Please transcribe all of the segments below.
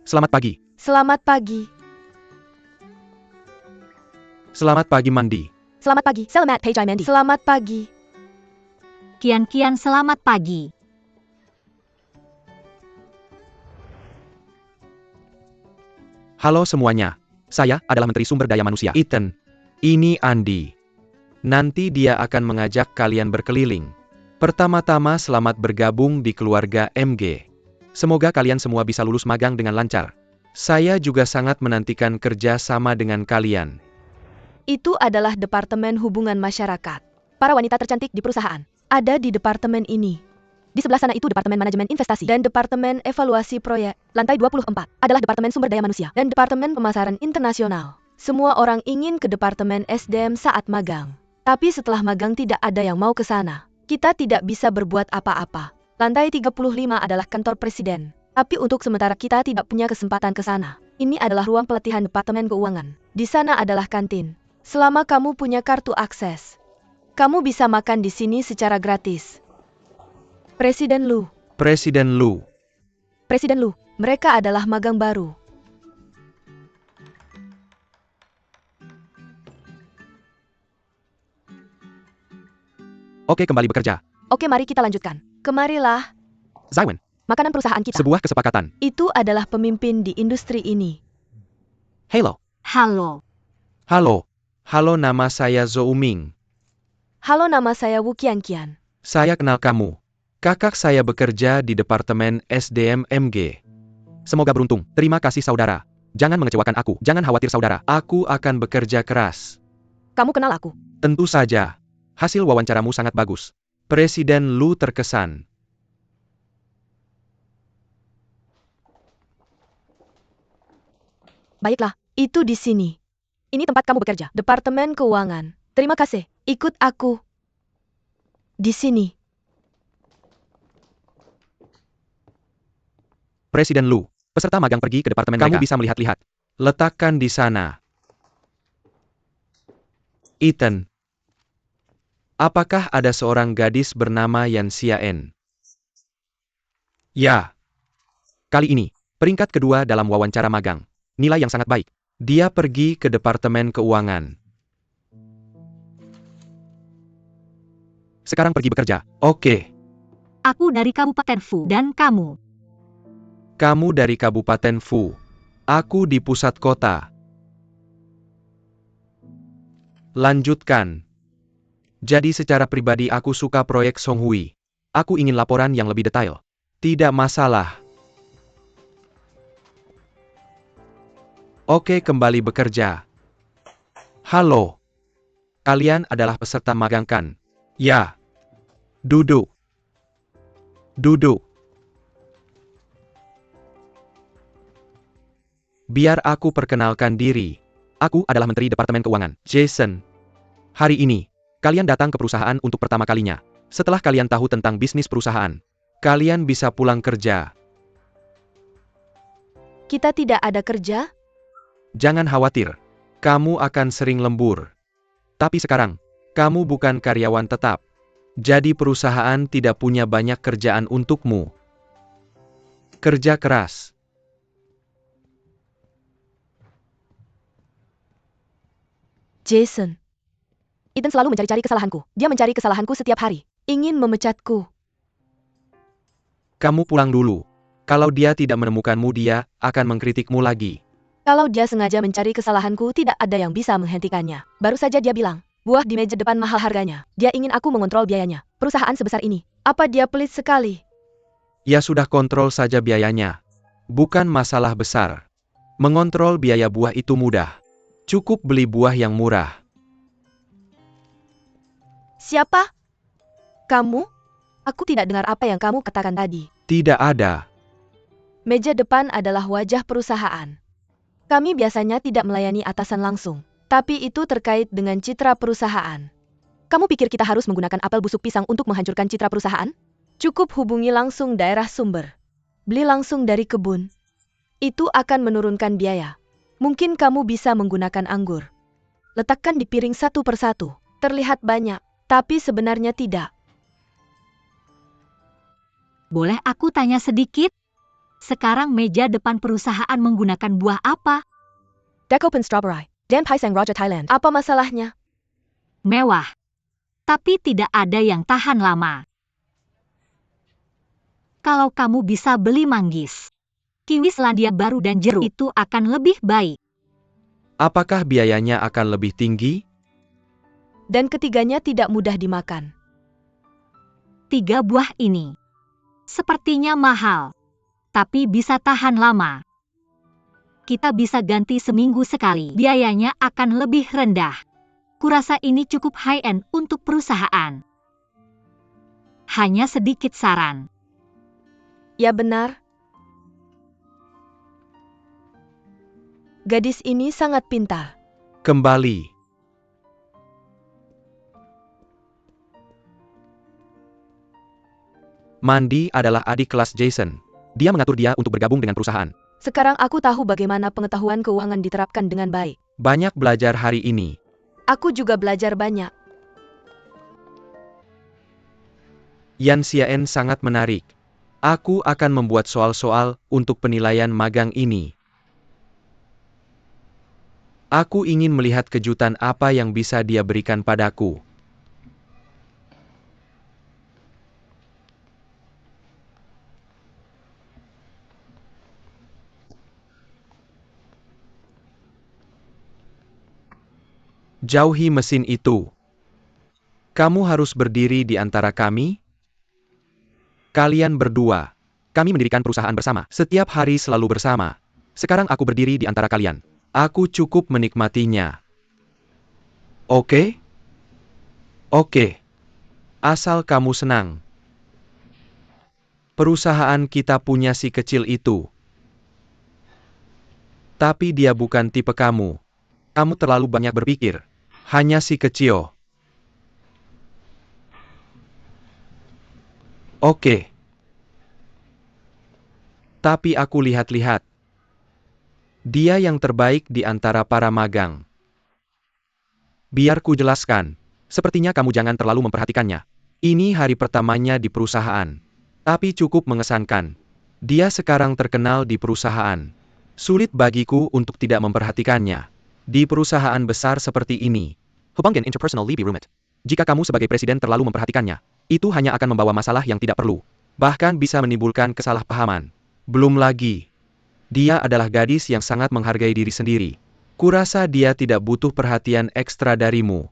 Selamat pagi. Selamat pagi. Selamat pagi, Mandi. Selamat pagi. Selamat pagi, Mandy. Selamat pagi. Kian, selamat pagi. Halo semuanya. Saya adalah Menteri Sumber Daya Manusia, Ethan. Ini Andi. Nanti dia akan mengajak kalian berkeliling. Pertama-tama selamat bergabung di keluarga MG. Semoga kalian semua bisa lulus magang dengan lancar. Saya juga sangat menantikan kerja sama dengan kalian. Itu adalah Departemen Hubungan Masyarakat. Para wanita tercantik di perusahaan ada di departemen ini. Di sebelah sana itu Departemen Manajemen Investasi dan Departemen Evaluasi Proyek. Lantai 24 adalah Departemen Sumber Daya Manusia dan Departemen Pemasaran Internasional. Semua orang ingin ke Departemen SDM saat magang. Tapi setelah magang tidak ada yang mau ke sana. Kita tidak bisa berbuat apa-apa. Lantai 35 adalah kantor presiden. Tapi untuk sementara kita tidak punya kesempatan ke sana. Ini adalah ruang pelatihan Departemen Keuangan. Di sana adalah kantin. Selama kamu punya kartu akses, kamu bisa makan di sini secara gratis. Presiden Lu. Presiden Lu. Presiden Lu, mereka adalah magang baru. Oke, kembali bekerja. Oke, mari kita lanjutkan. Kemarilah. Zaiwen, Makanan perusahaan kita. sebuah kesepakatan. Itu adalah pemimpin di industri ini. Halo. Halo. Halo. Halo, nama saya Zhou Ming. Halo, nama saya Wu Qianqian. Saya kenal kamu. Kakak saya bekerja di Departemen SDM MG. Semoga beruntung. Terima kasih saudara. Jangan mengecewakan aku. Jangan khawatir saudara. Aku akan bekerja keras. Kamu kenal aku? Tentu saja. Hasil wawancaramu sangat bagus. Presiden Lu terkesan. Baiklah, itu di sini. Ini tempat kamu bekerja. Departemen Keuangan. Terima kasih. Ikut aku. Di sini. Presiden Lu. Peserta magang pergi ke departemen mereka. Kamu bisa melihat-lihat. Letakkan di sana. Ethan. Apakah ada seorang gadis bernama Yan Xiaen? Ya. Kali ini, peringkat kedua dalam wawancara magang. Nilai yang sangat baik. Dia pergi ke Departemen Keuangan. Sekarang pergi bekerja. Oke. Aku dari Kabupaten Fu dan kamu. Kamu dari Kabupaten Fu. Aku di pusat kota. Lanjutkan. Jadi secara pribadi aku suka proyek Songhui. Aku ingin laporan yang lebih detail. Tidak masalah. Oke, kembali bekerja. Halo. Kalian adalah peserta magang kan? Ya. Duduk. Duduk. Biar aku perkenalkan diri. Aku adalah Menteri Departemen Keuangan, Jason. Hari ini, kalian datang ke perusahaan untuk pertama kalinya. Setelah kalian tahu tentang bisnis perusahaan, kalian bisa pulang kerja. Kita tidak ada kerja? Jangan khawatir. Kamu akan sering lembur. Tapi sekarang, kamu bukan karyawan tetap. Jadi perusahaan tidak punya banyak kerjaan untukmu. Kerja keras. Jason. Ethan selalu mencari-cari kesalahanku. Dia mencari kesalahanku setiap hari. Ingin memecatku. Kamu pulang dulu. Kalau dia tidak menemukanmu, dia akan mengkritikmu lagi. Kalau dia sengaja mencari kesalahanku, tidak ada yang bisa menghentikannya. Baru saja dia bilang, buah di meja depan mahal harganya. Dia ingin aku mengontrol biayanya. Perusahaan sebesar ini. Apa dia pelit sekali? Ya sudah, kontrol saja biayanya. Bukan masalah besar. Mengontrol biaya buah itu mudah. Cukup beli buah yang murah. Siapa? Kamu? Aku tidak dengar apa yang kamu katakan tadi. Tidak ada. Meja depan adalah wajah perusahaan. Kami biasanya tidak melayani atasan langsung. Tapi itu terkait dengan citra perusahaan. Kamu pikir kita harus menggunakan apel busuk pisang untuk menghancurkan citra perusahaan? Cukup hubungi langsung daerah sumber. Beli langsung dari kebun. Itu akan menurunkan biaya. Mungkin kamu bisa menggunakan anggur. Letakkan di piring satu persatu. Terlihat banyak, tapi sebenarnya tidak. Boleh aku tanya sedikit? Sekarang meja depan perusahaan menggunakan buah apa? Decopen Strawberry. Dan Pisang Raja Thailand. Apa masalahnya? Mewah. Tapi tidak ada yang tahan lama. Kalau kamu bisa beli manggis, kiwi Selandia Baru dan jeruk, itu akan lebih baik. Apakah biayanya akan lebih tinggi? Dan ketiganya tidak mudah dimakan. 3 buah ini sepertinya mahal, tapi bisa tahan lama. Kita bisa ganti seminggu sekali. Biayanya akan lebih rendah. Kurasa ini cukup high-end untuk perusahaan. Hanya sedikit saran. Ya benar. Gadis ini sangat pintar. Kembali. Mandy adalah adik kelas Jason. Dia mengatur dia untuk bergabung dengan perusahaan. Sekarang aku tahu bagaimana pengetahuan keuangan diterapkan dengan baik. Banyak belajar hari ini. Aku juga belajar banyak. Yan Xian sangat menarik. Aku akan membuat soal-soal untuk penilaian magang ini. Aku ingin melihat kejutan apa yang bisa dia berikan padaku. Jauhi mesin itu. Kamu harus berdiri di antara kami. Kalian berdua. Kami mendirikan perusahaan bersama. Setiap hari selalu bersama. Sekarang aku berdiri di antara kalian. Aku cukup menikmatinya. Oke? Oke. Asal kamu senang. Perusahaan kita punya si kecil itu. Tapi dia bukan tipe kamu. Kamu terlalu banyak berpikir. Hanya si kecil. Oke. Tapi aku lihat-lihat. Dia yang terbaik di antara para magang. Biar ku jelaskan. Sepertinya kamu jangan terlalu memperhatikannya. Ini hari pertamanya di perusahaan. Tapi cukup mengesankan. Dia sekarang terkenal di perusahaan. Sulit bagiku untuk tidak memperhatikannya. Di perusahaan besar seperti ini. Hubungan interpersonal lebih rumit. Jika kamu sebagai presiden terlalu memperhatikannya, itu hanya akan membawa masalah yang tidak perlu. Bahkan bisa menimbulkan kesalahpahaman. Belum lagi. Dia adalah gadis yang sangat menghargai diri sendiri. Kurasa dia tidak butuh perhatian ekstra darimu.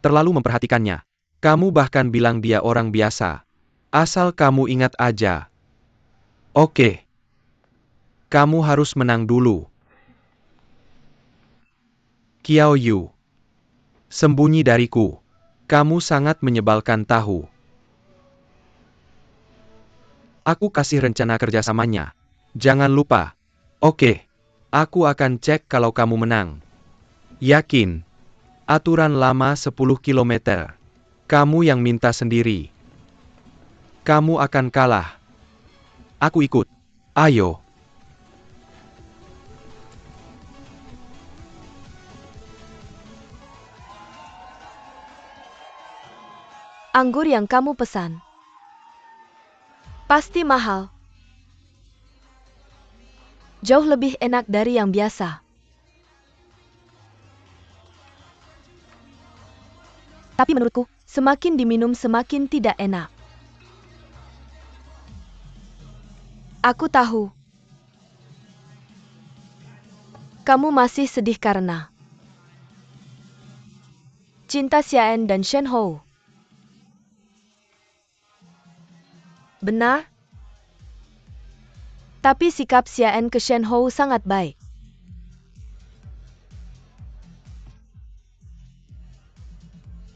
Terlalu memperhatikannya. Kamu bahkan bilang dia orang biasa. Asal kamu ingat aja. Oke. Kamu harus menang dulu. Qiao Yu. Sembunyi dariku. Kamu sangat menyebalkan tahu. Aku kasih rencana kerjasamanya. Jangan lupa. Oke. Aku akan cek kalau kamu menang. Yakin. Aturan lama 10 km. Kamu yang minta sendiri. Kamu akan kalah. Aku ikut. Ayo. Anggur yang kamu pesan pasti mahal. Jauh lebih enak dari yang biasa. Tapi menurutku, semakin diminum semakin tidak enak. Aku tahu. Kamu masih sedih karena cinta Xian dan Shen Hou. Benar? Tapi sikap Xian ke Shen Hou sangat baik.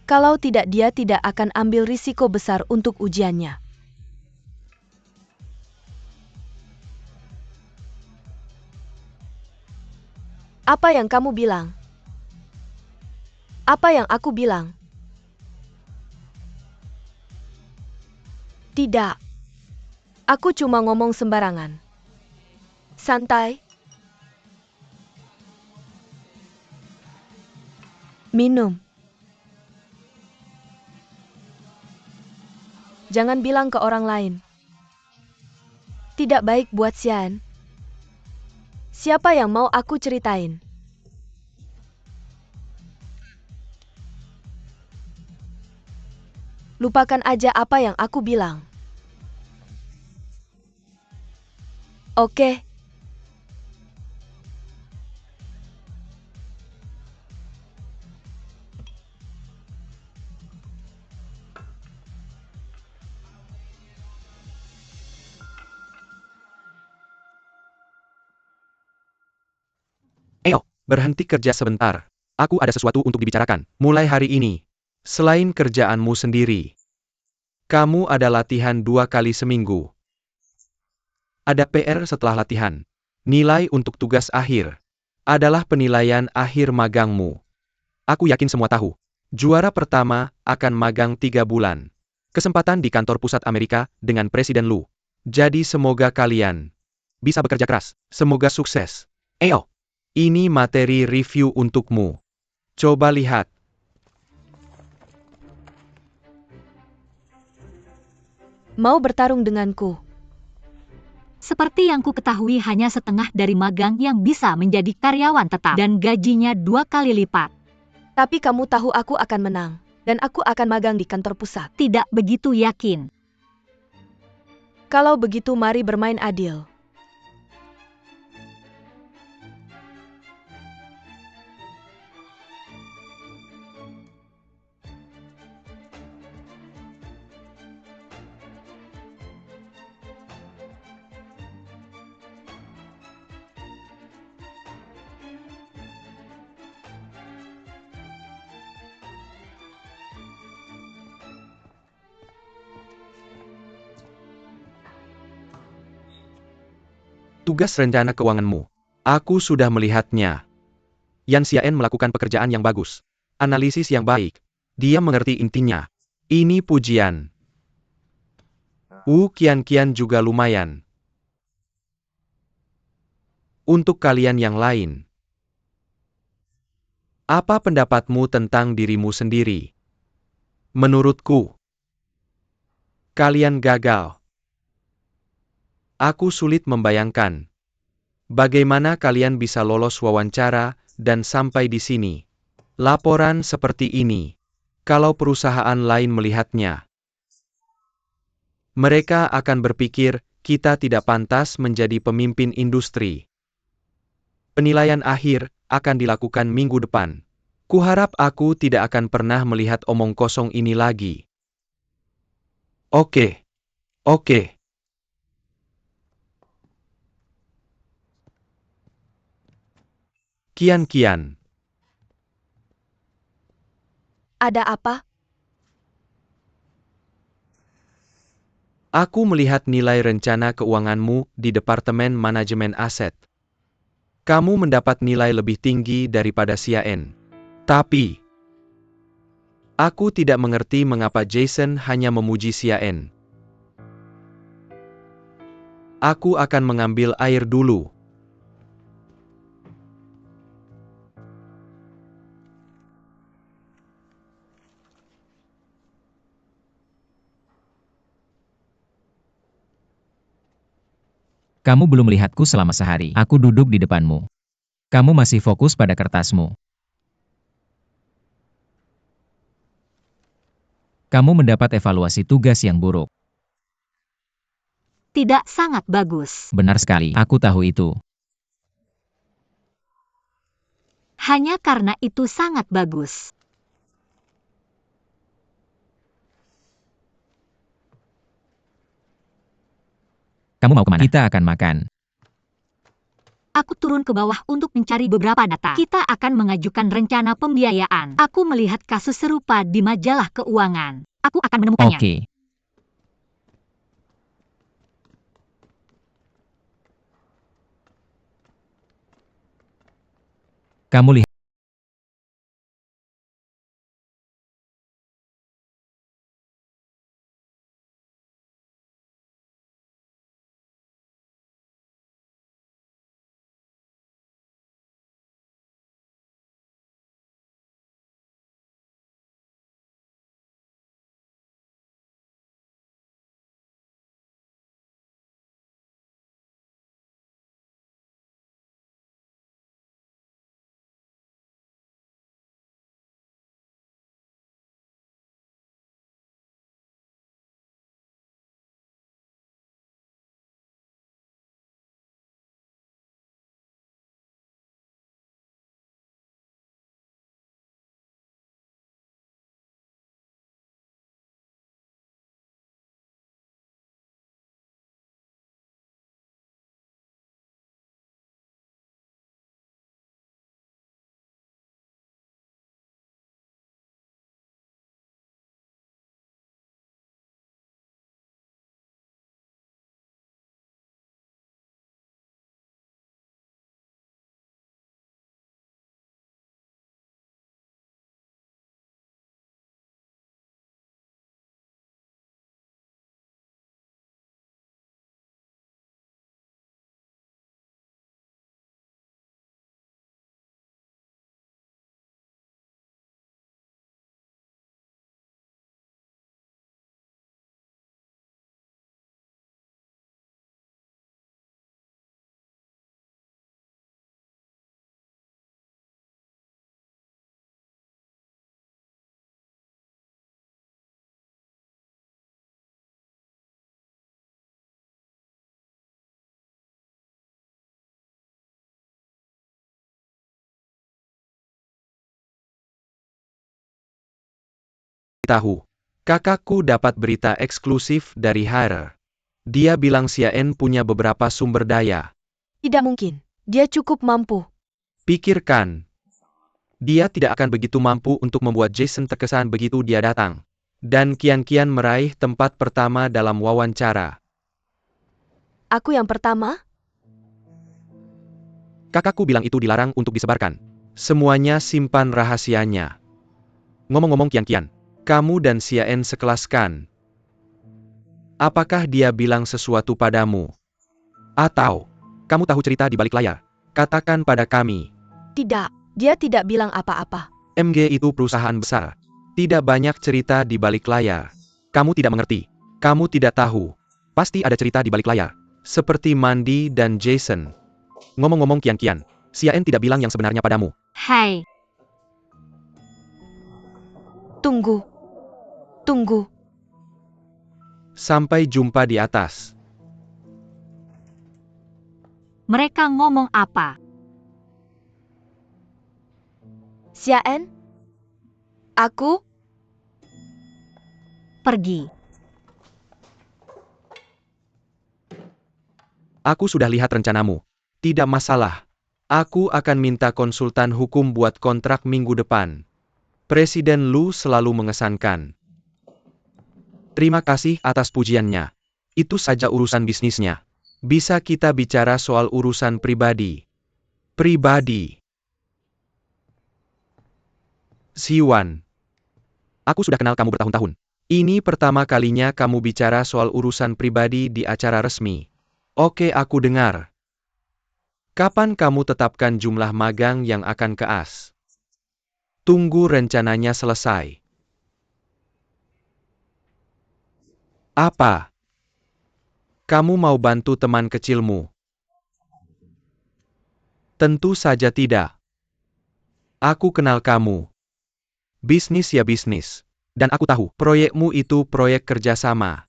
Kalau tidak dia tidak akan ambil risiko besar untuk ujiannya. Apa yang kamu bilang? Apa yang aku bilang? Tidak. Aku cuma ngomong sembarangan. Santai. Minum. Jangan bilang ke orang lain. tidak baik buat Xian. Siapa yang mau aku ceritain? Lupakan aja apa yang aku bilang. Oke. Berhenti kerja sebentar. Aku ada sesuatu untuk dibicarakan. Mulai hari ini. Selain kerjaanmu sendiri, kamu ada latihan 2 kali seminggu. Ada PR setelah latihan. Nilai untuk tugas akhir adalah penilaian akhir magangmu. Aku yakin semua tahu. Juara pertama akan magang 3 bulan. Kesempatan di kantor pusat Amerika dengan Presiden Lu. Jadi semoga kalian bisa bekerja keras. Semoga sukses. Ini materi review untukmu. Coba lihat. Mau bertarung denganku? Seperti yang ku ketahui hanya setengah dari magang yang bisa menjadi karyawan tetap dan gajinya 2 kali lipat. Tapi kamu tahu aku akan menang. Dan aku akan magang di kantor pusat. Tidak begitu yakin. Kalau begitu mari bermain adil. Tugas rencana keuanganmu. Aku sudah melihatnya. Yan Xiaen melakukan pekerjaan yang bagus. Analisis yang baik. Dia mengerti intinya. Ini pujian. Wu Qian juga lumayan. Untuk kalian yang lain, apa pendapatmu tentang dirimu sendiri? Menurutku, kalian gagal. Aku sulit membayangkan bagaimana kalian bisa lolos wawancara dan sampai di sini. Laporan seperti ini, kalau perusahaan lain melihatnya, mereka akan berpikir kita tidak pantas menjadi pemimpin industri. Penilaian akhir akan dilakukan minggu depan. Kuharap aku tidak akan pernah melihat omong kosong ini lagi. Oke. Kian. Ada apa? Aku melihat nilai rencana keuanganmu di Departemen Manajemen Aset. Kamu mendapat nilai lebih tinggi daripada Xiaen. Tapi, aku tidak mengerti mengapa Jason hanya memuji Xiaen. Aku akan mengambil air dulu. Kamu belum melihatku selama sehari. Aku duduk di depanmu. Kamu masih fokus pada kertasmu. Kamu mendapat evaluasi tugas yang buruk. Tidak sangat bagus. Benar sekali, aku tahu itu. Hanya karena itu sangat bagus. Kamu mau kemana? Kita akan makan. Aku turun ke bawah untuk mencari beberapa data. Kita akan mengajukan rencana pembiayaan. Aku melihat kasus serupa di majalah keuangan. Aku akan menemukannya. Oke. Kamu lihat. Tahu. Kakakku dapat berita eksklusif dari Hairer. Dia bilang Xian punya beberapa sumber daya. Tidak mungkin. Dia cukup mampu. Pikirkan. Dia tidak akan begitu mampu untuk membuat Jason terkesan begitu dia datang. Dan kian-kian meraih tempat pertama dalam wawancara. Aku yang pertama? Kakakku bilang itu dilarang untuk disebarkan. Semuanya simpan rahasianya. Ngomong-ngomong Kian-Kian, kamu dan Xian sekelas kan? Apakah dia bilang sesuatu padamu? Atau, kamu tahu cerita di balik layar? Katakan pada kami. Tidak. Dia tidak bilang apa-apa. MG itu perusahaan besar. Tidak banyak cerita di balik layar. Kamu tidak mengerti. Kamu tidak tahu. Pasti ada cerita di balik layar. Seperti Mandy dan Jason. Ngomong-ngomong Kian-Kian, Xian tidak bilang yang sebenarnya padamu. Hai, Tunggu. Tunggu. Sampai jumpa di atas. mereka ngomong apa? Xian? Aku? Pergi. Aku sudah lihat rencanamu. Tidak masalah. Aku akan minta konsultan hukum buat kontrak minggu depan. Presiden Lu selalu mengesankan. Terima kasih atas pujiannya. Itu saja urusan bisnisnya. Bisa kita bicara soal urusan pribadi. Pribadi. Siwan. Aku sudah kenal kamu bertahun-tahun. Ini pertama kalinya kamu bicara soal urusan pribadi di acara resmi. Oke, aku dengar. Kapan kamu tetapkan jumlah magang yang akan ke AS? Tunggu rencananya selesai. Apa? Kamu mau bantu teman kecilmu? Tentu saja tidak. Aku kenal kamu. Bisnis ya bisnis. Dan aku tahu, proyekmu itu proyek kerjasama.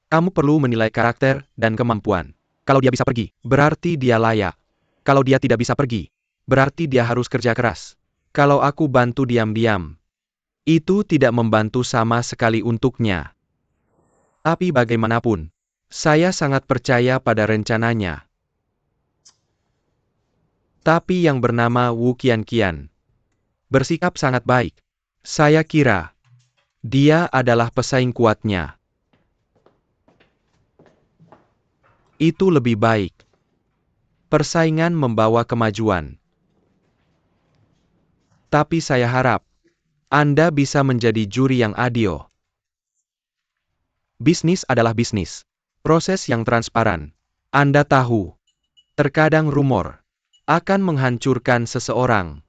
Kamu perlu menilai karakter dan kemampuan. Kalau dia bisa pergi, berarti dia layak. Kalau dia tidak bisa pergi, berarti dia harus kerja keras. Kalau aku bantu diam-diam, itu tidak membantu sama sekali untuknya. Tapi bagaimanapun, saya sangat percaya pada rencananya. Tapi yang bernama Wu Qianqian bersikap sangat baik. Saya kira dia adalah pesaing kuatnya. Itu lebih baik. Persaingan membawa kemajuan. Tapi saya harap Anda bisa menjadi juri yang adil. Bisnis adalah bisnis. Proses yang transparan. Anda tahu, terkadang rumor akan menghancurkan seseorang.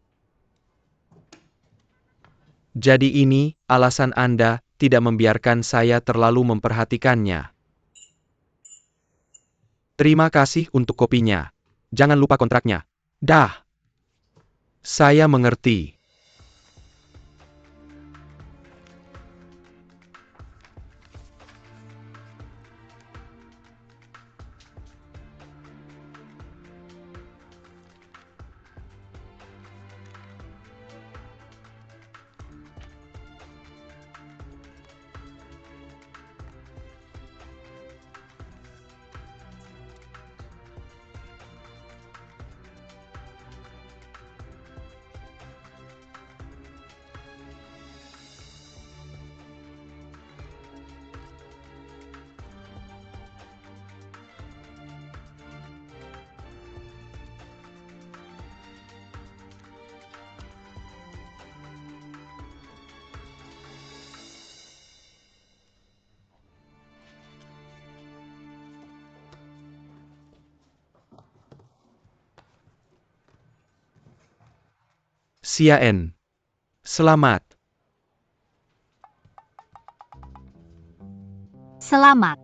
Jadi ini alasan Anda tidak membiarkan saya terlalu memperhatikannya. Terima kasih untuk kopinya. Jangan lupa kontraknya. Dah. Saya mengerti. Xian. Selamat. Selamat.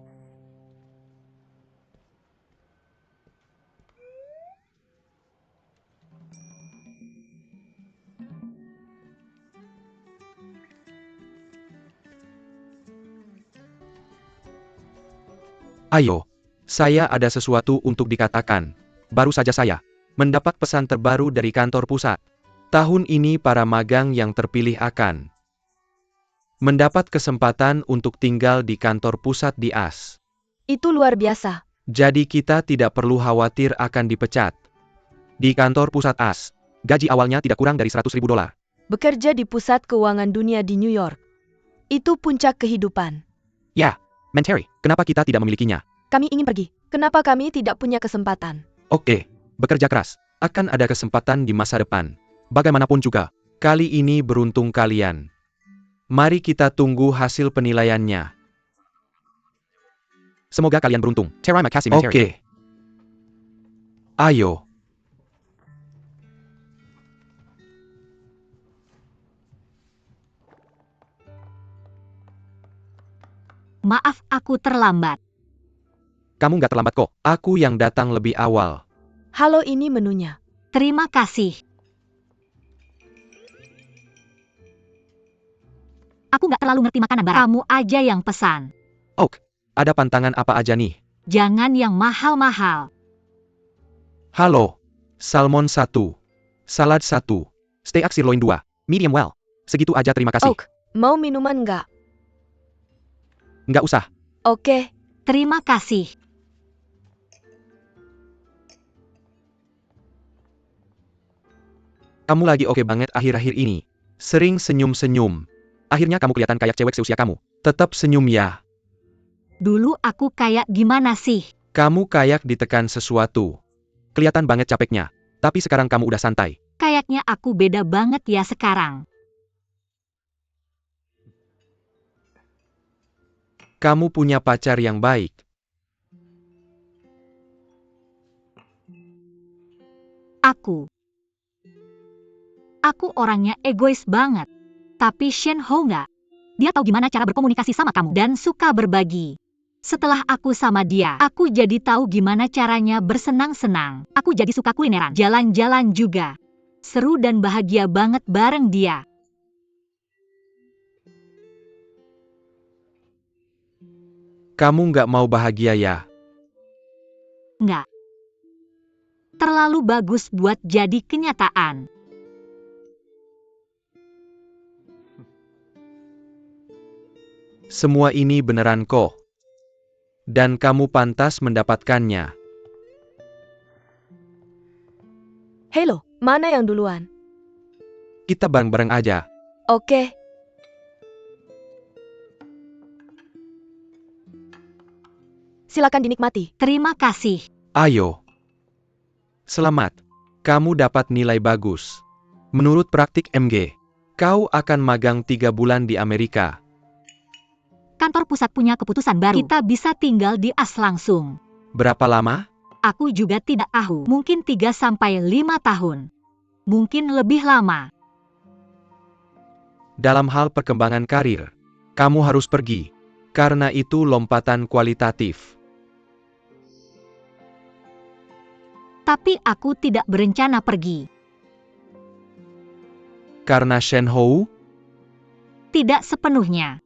Ayo, saya ada sesuatu untuk dikatakan. Baru saja saya mendapat pesan terbaru dari kantor pusat. Tahun ini para magang yang terpilih akan mendapat kesempatan untuk tinggal di kantor pusat di AS. Itu luar biasa. Jadi kita tidak perlu khawatir akan dipecat. Di kantor pusat AS, gaji awalnya tidak kurang dari $100.000. Bekerja di pusat keuangan dunia di New York. Itu puncak kehidupan. Ya, Menteri, kenapa kita tidak memilikinya? Kami ingin pergi. Kenapa kami tidak punya kesempatan? Oke, bekerja keras. Akan ada kesempatan di masa depan. Bagaimanapun juga, kali ini beruntung kalian. Mari kita tunggu hasil penilaiannya. Semoga kalian beruntung. Terima kasih, Menteri. Oke. Ayo. Maaf aku terlambat. Kamu nggak terlambat kok. Aku yang datang lebih awal. Halo, ini menunya. Terima kasih. Aku nggak terlalu ngerti makanan barat. Kamu aja yang pesan. Oke, ada pantangan apa aja nih? Jangan yang mahal-mahal. Halo. Salmon 1. Salad 1. Steak sirloin 2. Medium well. Segitu aja, terima kasih. Oak, mau minuman nggak? Nggak usah. Oke. Terima kasih. Kamu lagi oke banget akhir-akhir ini. Sering senyum-senyum. Akhirnya kamu kelihatan kayak cewek seusia kamu. Tetap senyum ya. Dulu aku kayak gimana sih? Kamu kayak ditekan sesuatu. Kelihatan banget capeknya. Tapi sekarang kamu udah santai. Kayaknya aku beda banget ya sekarang. Kamu punya pacar yang baik. Aku orangnya egois banget. Tapi Shen Ho nggak. Dia tahu gimana cara berkomunikasi sama kamu dan suka berbagi. Setelah aku sama dia, aku jadi tahu gimana caranya bersenang-senang. Aku jadi suka kulineran, jalan-jalan juga. Seru dan bahagia banget bareng dia. Kamu nggak mau bahagia ya? Nggak. Terlalu bagus buat jadi kenyataan. Semua ini beneran kok. Dan kamu pantas mendapatkannya. Halo, mana yang duluan? Kita bareng-bareng aja. Oke. Silakan dinikmati. Terima kasih. Ayo. Selamat. Kamu dapat nilai bagus. Menurut praktik MG, kau akan magang 3 bulan di Amerika. Kantor pusat punya keputusan baru. Kita bisa tinggal di AS langsung. Berapa lama? Aku juga tidak tahu. Mungkin 3-5 tahun. Mungkin lebih lama. Dalam hal perkembangan karir, kamu harus pergi. Karena itu lompatan kualitatif. Tapi aku tidak berencana pergi. Karena Shen Ho? Tidak sepenuhnya.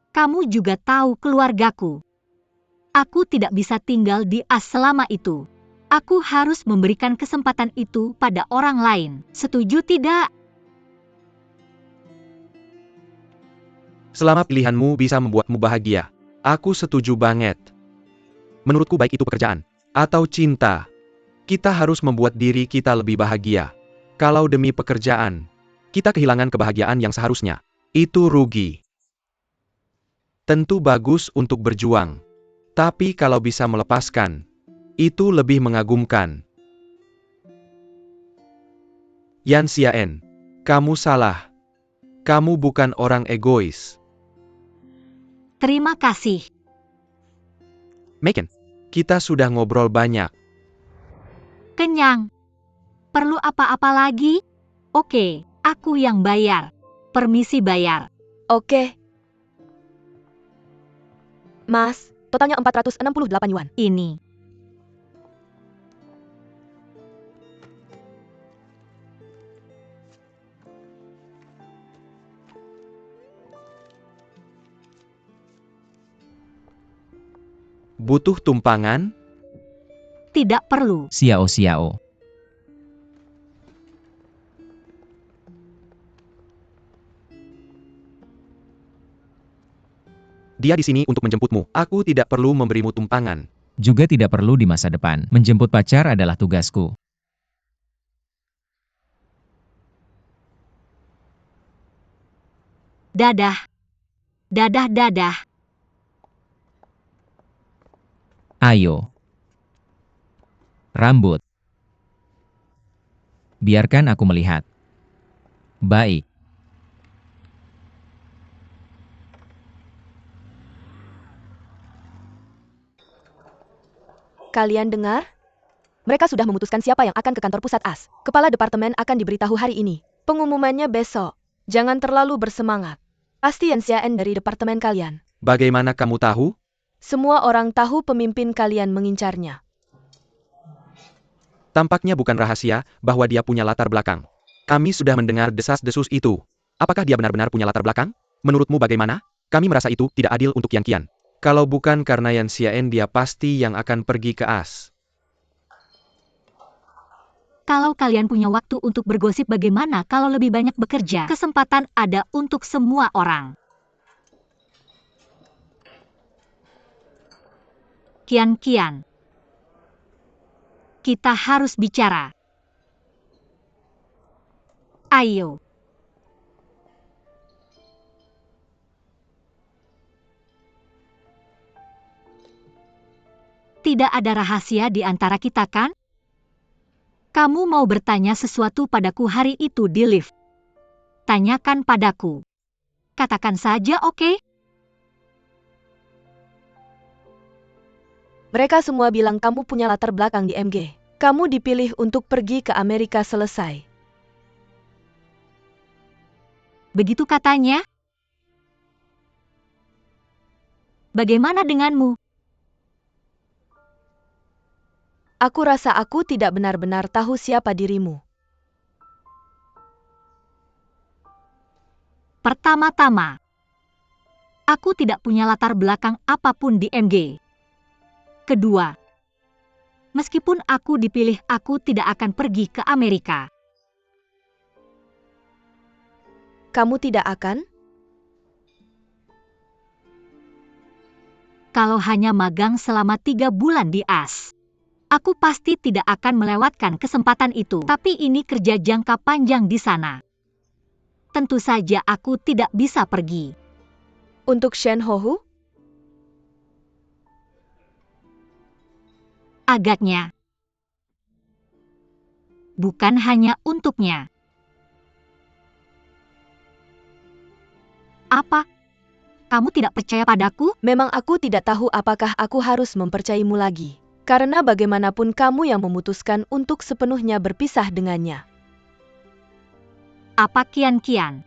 Kamu juga tahu keluargaku. Aku tidak bisa tinggal di AS selama itu. Aku harus memberikan kesempatan itu pada orang lain. Setuju tidak? Selama pilihanmu bisa membuatmu bahagia, aku setuju banget. Menurutku baik itu pekerjaan atau cinta, kita harus membuat diri kita lebih bahagia. Kalau demi pekerjaan, kita kehilangan kebahagiaan yang seharusnya, itu rugi. Tentu bagus untuk berjuang. Tapi kalau bisa melepaskan, itu lebih mengagumkan. Yan Xiaen, kamu salah. Kamu bukan orang egois. Terima kasih. Megan, kita sudah ngobrol banyak. Kenyang. Perlu apa-apa lagi? Oke, aku yang bayar. Permisi bayar. Oke. Mas, totalnya 468 yuan. Ini. Butuh tumpangan? Tidak perlu. Xiao. Dia di sini untuk menjemputmu. Aku tidak perlu memberimu tumpangan. Juga tidak perlu di masa depan. Menjemput pacar adalah tugasku. Dadah. Dadah, dadah. Ayo. Rambut. Biarkan aku melihat. Baik. Kalian dengar? Mereka sudah memutuskan siapa yang akan ke kantor pusat AS. Kepala departemen akan diberitahu hari ini. Pengumumannya besok. Jangan terlalu bersemangat. Pasti Yanxian dari departemen kalian. Bagaimana kamu tahu? Semua orang tahu pemimpin kalian mengincarnya. Tampaknya bukan rahasia bahwa dia punya latar belakang. Kami sudah mendengar desas-desus itu. Apakah dia benar-benar punya latar belakang? Menurutmu bagaimana? Kami merasa itu tidak adil untuk Yang Qian. Kalau bukan karena Yan Xian, dia pasti yang akan pergi ke AS. Kalau kalian punya waktu untuk bergosip, bagaimana kalau lebih banyak bekerja? Kesempatan ada untuk semua orang. Qian. Kita harus bicara. Ayo. Tidak ada rahasia di antara kita, kan? Kamu mau bertanya sesuatu padaku hari itu di lift. Tanyakan padaku. Katakan saja, oke? Mereka semua bilang kamu punya latar belakang di MG. Kamu dipilih untuk pergi ke Amerika selesai. Begitu katanya? Bagaimana denganmu? Aku rasa aku tidak benar-benar tahu siapa dirimu. Pertama-tama, aku tidak punya latar belakang apapun di MG. Kedua, meskipun aku dipilih, aku tidak akan pergi ke Amerika. Kamu tidak akan? Kalau hanya magang selama 3 bulan di AS, aku pasti tidak akan melewatkan kesempatan itu. Tapi ini kerja jangka panjang di sana. Tentu saja aku tidak bisa pergi. Untuk Shen Hohu? Agaknya. Bukan hanya untuknya. Apa? Kamu tidak percaya padaku? Memang aku tidak tahu apakah aku harus mempercayaimu lagi. Karena bagaimanapun kamu yang memutuskan untuk sepenuhnya berpisah dengannya. Apa Qian?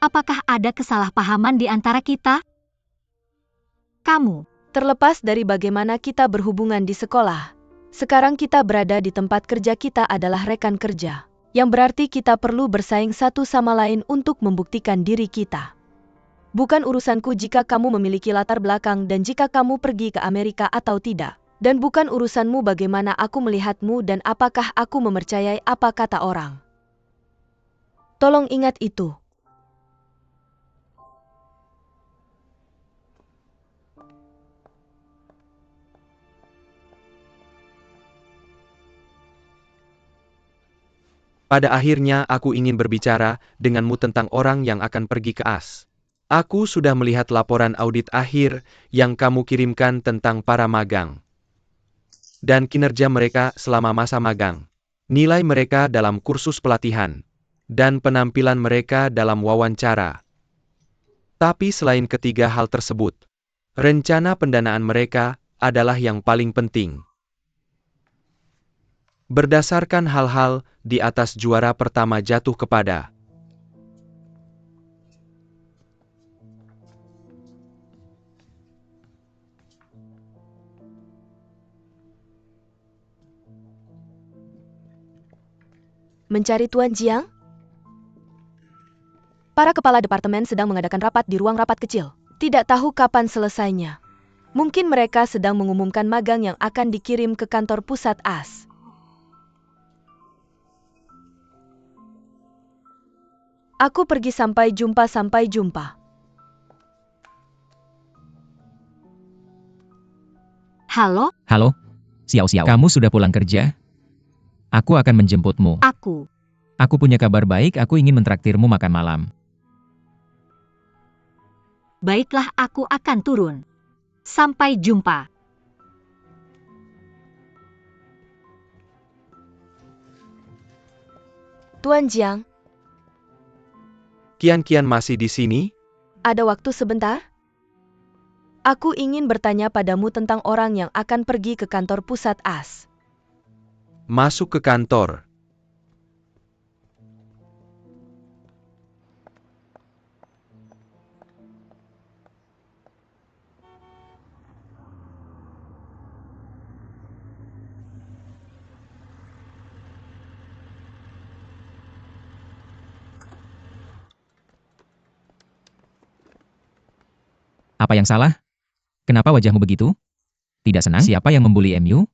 Apakah ada kesalahpahaman di antara kita? Kamu, Terlepas dari bagaimana kita berhubungan di sekolah, sekarang kita berada di tempat kerja, kita adalah rekan kerja. Yang berarti kita perlu bersaing satu sama lain untuk membuktikan diri kita. Bukan urusanku jika kamu memiliki latar belakang dan jika kamu pergi ke Amerika atau tidak. Dan bukan urusanmu bagaimana aku melihatmu dan apakah aku mempercayai apa kata orang. Tolong ingat itu. Pada akhirnya aku ingin berbicara denganmu tentang orang yang akan pergi ke AS. Aku sudah melihat laporan audit akhir yang kamu kirimkan tentang para magang. Dan kinerja mereka selama masa magang. Nilai mereka dalam kursus pelatihan. Dan penampilan mereka dalam wawancara. Tapi selain ketiga hal tersebut, rencana pendanaan mereka adalah yang paling penting. Berdasarkan hal-hal di atas, juara pertama jatuh kepada Mencari Tuan Jiang? Para kepala departemen sedang mengadakan rapat di ruang rapat kecil. Tidak tahu kapan selesainya. Mungkin mereka sedang mengumumkan magang yang akan dikirim ke kantor pusat AS. Aku pergi, sampai jumpa. Halo, Halo? Xiao Xiao, kamu sudah pulang kerja? Aku akan menjemputmu. Aku punya kabar baik, aku ingin mentraktirmu makan malam. baiklah aku akan turun. Sampai jumpa. Tuan Jiang, Kian masih di sini? ada waktu sebentar? Aku ingin bertanya padamu tentang orang yang akan pergi ke kantor pusat AS. Masuk ke kantor. Apa yang salah? Kenapa wajahmu begitu? Tidak senang? Siapa yang membuli MU?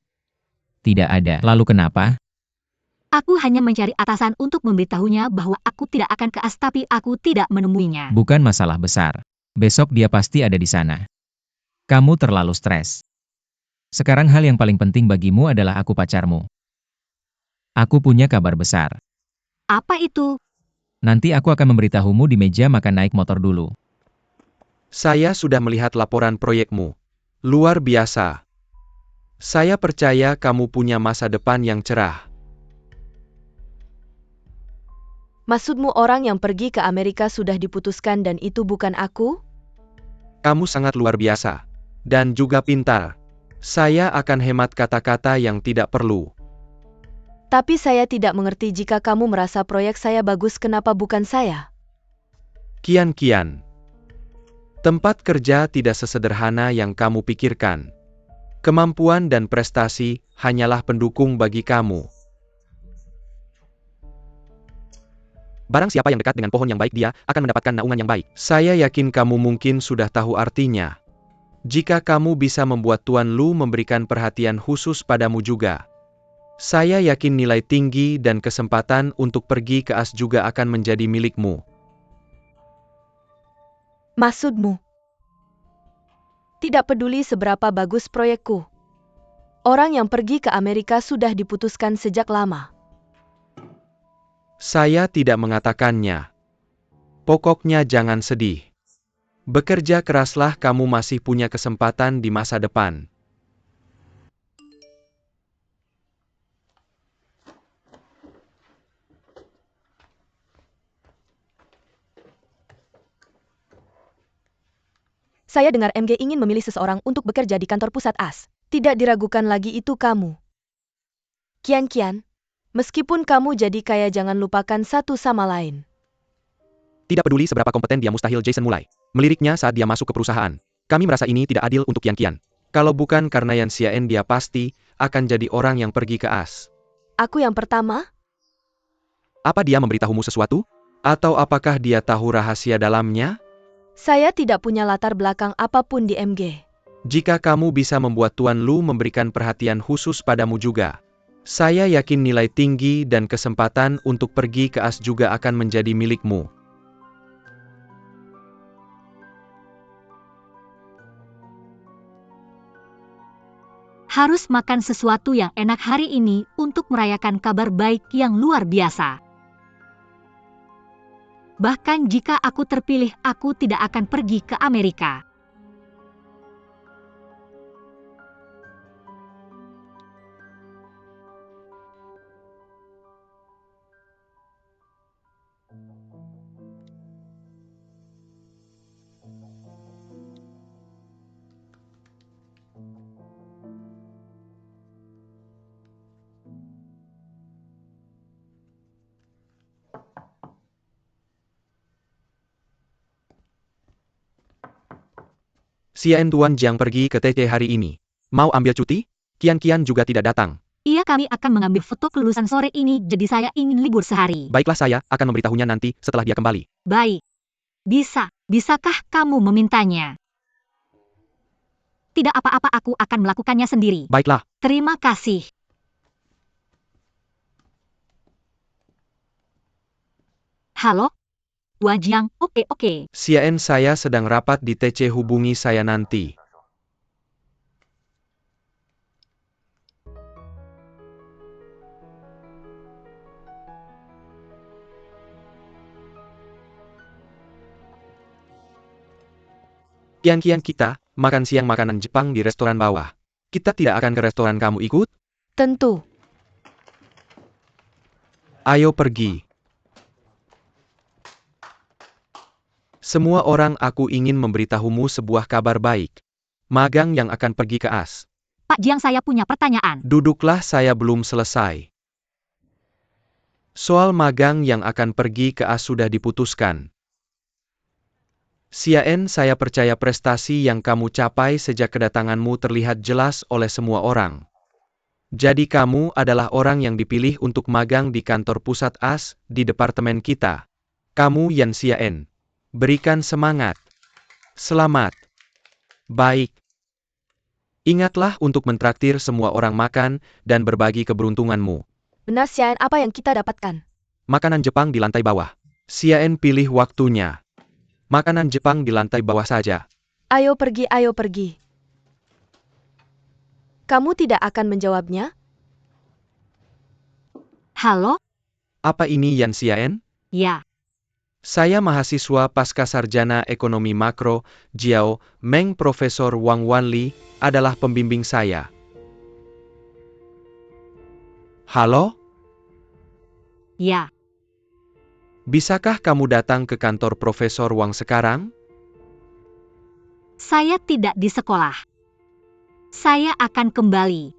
Tidak ada. Lalu kenapa? Aku hanya mencari atasan untuk memberitahunya bahwa aku tidak akan ke AS tapi aku tidak menemuinya. Bukan masalah besar. Besok dia pasti ada di sana. Kamu terlalu stres. Sekarang hal yang paling penting bagimu adalah aku pacarmu. Aku punya kabar besar. Apa itu? Nanti aku akan memberitahumu di meja makan naik motor dulu. Saya sudah melihat laporan proyekmu. Luar biasa. Saya percaya kamu punya masa depan yang cerah. Maksudmu orang yang pergi ke Amerika sudah diputuskan dan itu bukan aku? Kamu sangat luar biasa. Dan juga pintar. Saya akan hemat kata-kata yang tidak perlu. Tapi saya tidak mengerti jika kamu merasa proyek saya bagus kenapa bukan saya? Kian. Tempat kerja tidak sesederhana yang kamu pikirkan. Kemampuan dan prestasi hanyalah pendukung bagi kamu. Barang siapa yang dekat dengan pohon yang baik dia akan mendapatkan naungan yang baik. Saya yakin kamu mungkin sudah tahu artinya. Jika kamu bisa membuat Tuan Lu memberikan perhatian khusus padamu juga. Saya yakin nilai tinggi dan kesempatan untuk pergi ke AS juga akan menjadi milikmu. Maksudmu? Tidak peduli seberapa bagus proyekku. Orang yang pergi ke Amerika sudah diputuskan sejak lama. Saya tidak mengatakannya. Pokoknya jangan sedih. Bekerja keraslah, kamu masih punya kesempatan di masa depan. Saya dengar MG ingin memilih seseorang untuk bekerja di kantor pusat AS. Tidak diragukan lagi itu kamu. Kian, meskipun kamu jadi kaya jangan lupakan satu sama lain. Tidak peduli seberapa kompeten dia, mustahil Jason mulai meliriknya saat dia masuk ke perusahaan. Kami merasa ini tidak adil untuk Kian. Kalau bukan karena Yan Xian dia pasti akan jadi orang yang pergi ke AS. Aku yang pertama? Apa dia memberitahumu sesuatu? Atau apakah dia tahu rahasia dalamnya? Saya tidak punya latar belakang apapun di MG. Jika kamu bisa membuat Tuan Lu memberikan perhatian khusus padamu juga. Saya yakin nilai tinggi dan kesempatan untuk pergi ke AS juga akan menjadi milikmu. Harus makan sesuatu yang enak hari ini untuk merayakan kabar baik yang luar biasa. Bahkan jika aku terpilih, aku tidak akan pergi ke Amerika. Xian Tuan Jiang pergi ke TC hari ini. Mau ambil cuti? Kian juga tidak datang. Iya, kami akan mengambil foto kelulusan sore ini, jadi saya ingin libur sehari. Baiklah, saya akan memberitahunya nanti setelah dia kembali. Baik. Bisakah kamu memintanya? Tidak apa-apa, aku akan melakukannya sendiri. Baiklah. Terima kasih. Halo? Tuan Jiang, oke. Xian, saya sedang rapat di TC, hubungi saya nanti. Kian-kian kita makan siang makanan Jepang di restoran bawah. Kita tidak akan ke restoran, kamu ikut? Tentu. Ayo pergi. Semua orang, aku ingin memberitahumu sebuah kabar baik. Magang yang akan pergi ke AS. Pak Jiang, saya punya pertanyaan. Duduklah, saya belum selesai. Soal magang yang akan pergi ke AS sudah diputuskan. Xian, saya percaya prestasi yang kamu capai sejak kedatanganmu terlihat jelas oleh semua orang. Jadi kamu adalah orang yang dipilih untuk magang di kantor pusat AS di departemen kita. Kamu Yan Xian. Berikan semangat. Selamat. Baik. Ingatlah untuk mentraktir semua orang makan dan berbagi keberuntunganmu. Benar Xian, apa yang kita dapatkan? Makanan Jepang di lantai bawah. Xian pilih waktunya. Makanan Jepang di lantai bawah saja. Ayo pergi, ayo pergi. Kamu tidak akan menjawabnya? Halo? Apa ini Yan Xian? Ya. Saya mahasiswa pasca sarjana ekonomi makro, Jiao Meng. Profesor Wang Wanli adalah pembimbing saya. Halo? Ya. Bisakah kamu datang ke kantor Profesor Wang sekarang? Saya tidak di sekolah. Saya akan kembali.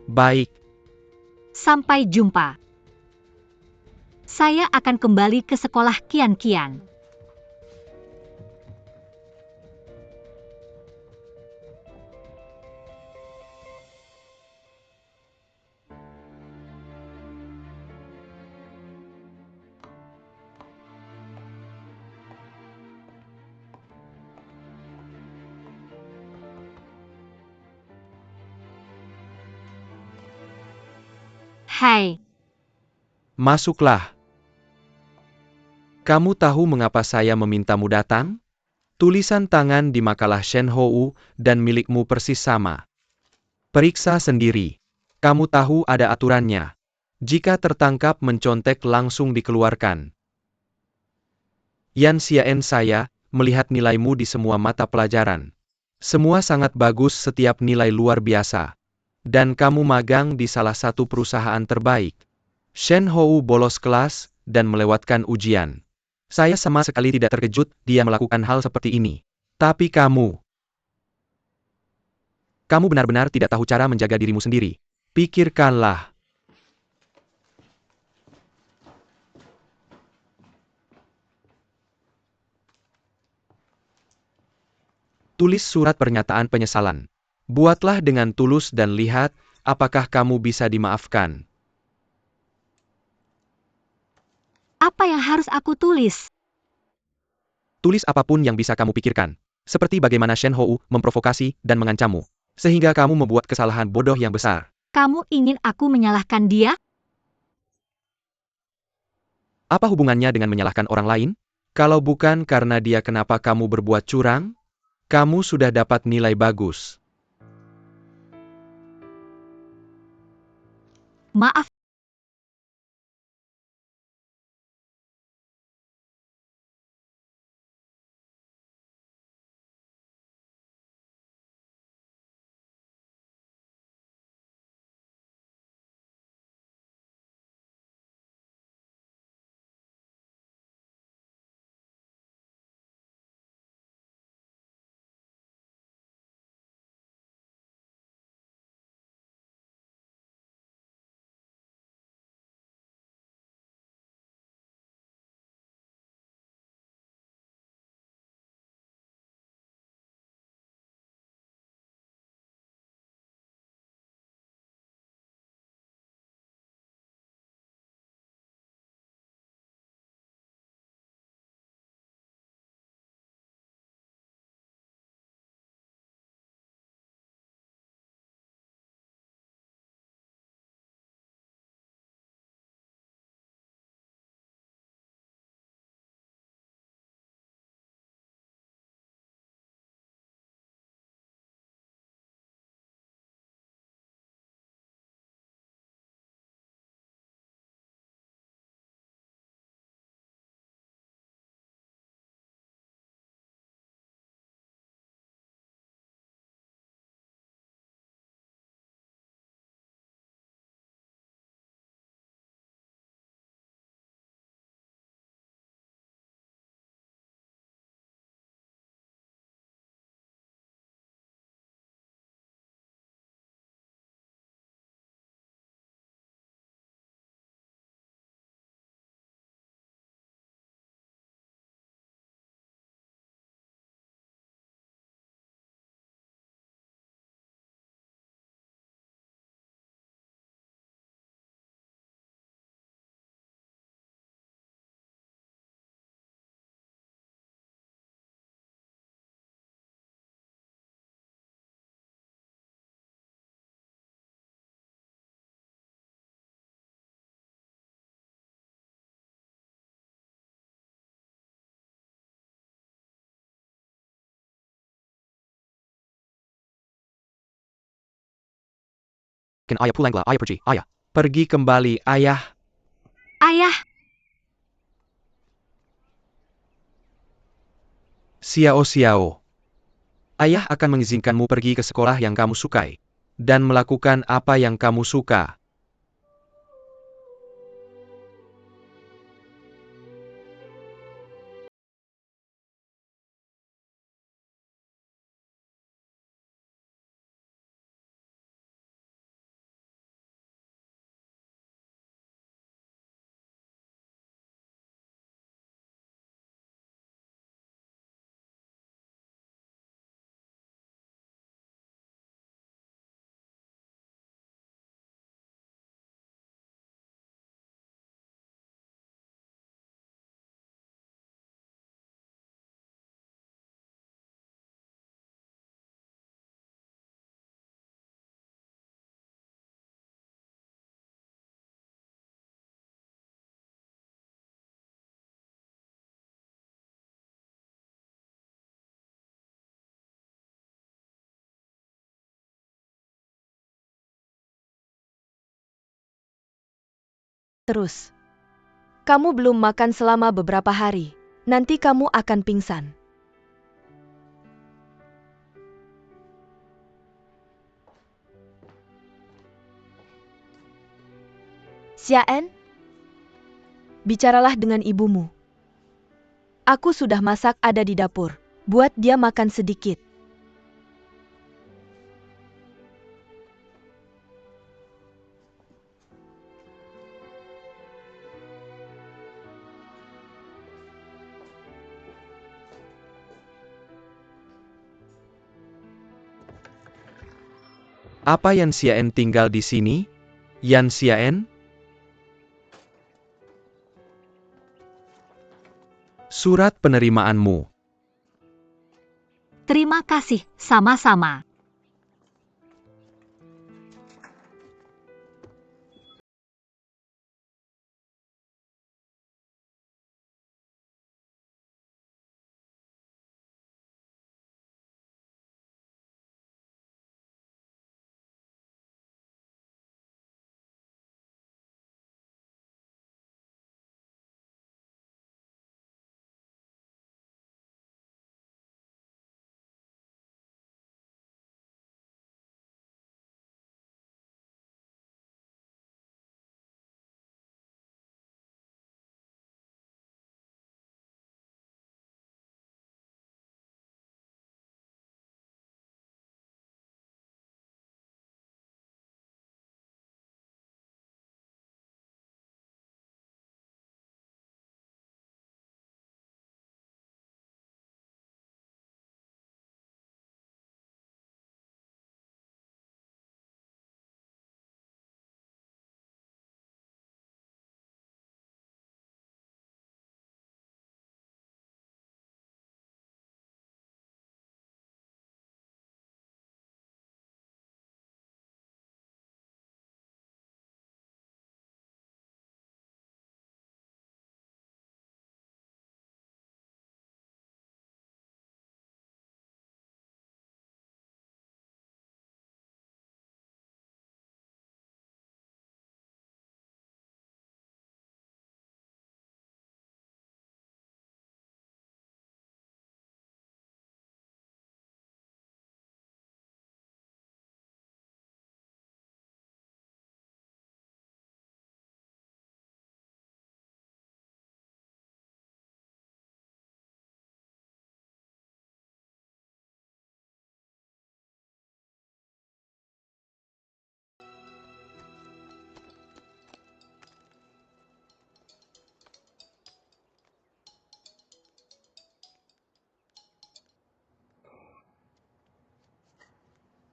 Baik. Sampai jumpa. Saya akan kembali ke sekolah kian-kian. Hai. Masuklah. Kamu tahu mengapa saya memintamu datang? Tulisan tangan di makalah Shen Hou dan milikmu persis sama. Periksa sendiri. Kamu tahu ada aturannya. Jika tertangkap mencontek langsung dikeluarkan. Yan Xian, saya melihat nilaimu di semua mata pelajaran. Semua sangat bagus, setiap nilai luar biasa. Dan kamu magang di salah satu perusahaan terbaik. Shen Hou bolos kelas dan melewatkan ujian. Saya sama sekali tidak terkejut dia melakukan hal seperti ini. Tapi kamu benar-benar tidak tahu cara menjaga dirimu sendiri. Pikirkanlah. Tulis surat pernyataan penyesalan. Buatlah dengan tulus dan lihat apakah kamu bisa dimaafkan. Apa yang harus aku tulis? Tulis apapun yang bisa kamu pikirkan. Seperti bagaimana Shen Hou memprovokasi dan mengancammu. Sehingga kamu membuat kesalahan bodoh yang besar. Kamu ingin aku menyalahkan dia? Apa hubungannya dengan menyalahkan orang lain? Kalau bukan karena dia, kenapa kamu berbuat curang? Kamu sudah dapat nilai bagus. Maaf, Kan ayah pulanglah, ayah pergi, ayah. Pergi kembali, ayah. Ayah, Xiao Xiao. Ayah akan mengizinkanmu pergi ke sekolah yang kamu sukai. Dan melakukan apa yang kamu suka. Terus. Kamu belum makan selama beberapa hari. Nanti kamu akan pingsan. Xiaen, bicaralah dengan ibumu. Aku sudah masak ada di dapur. Buat dia makan sedikit. Apa Yan Xiaen tinggal di sini? Yan Xiaen? Surat penerimaanmu. terima kasih, sama-sama.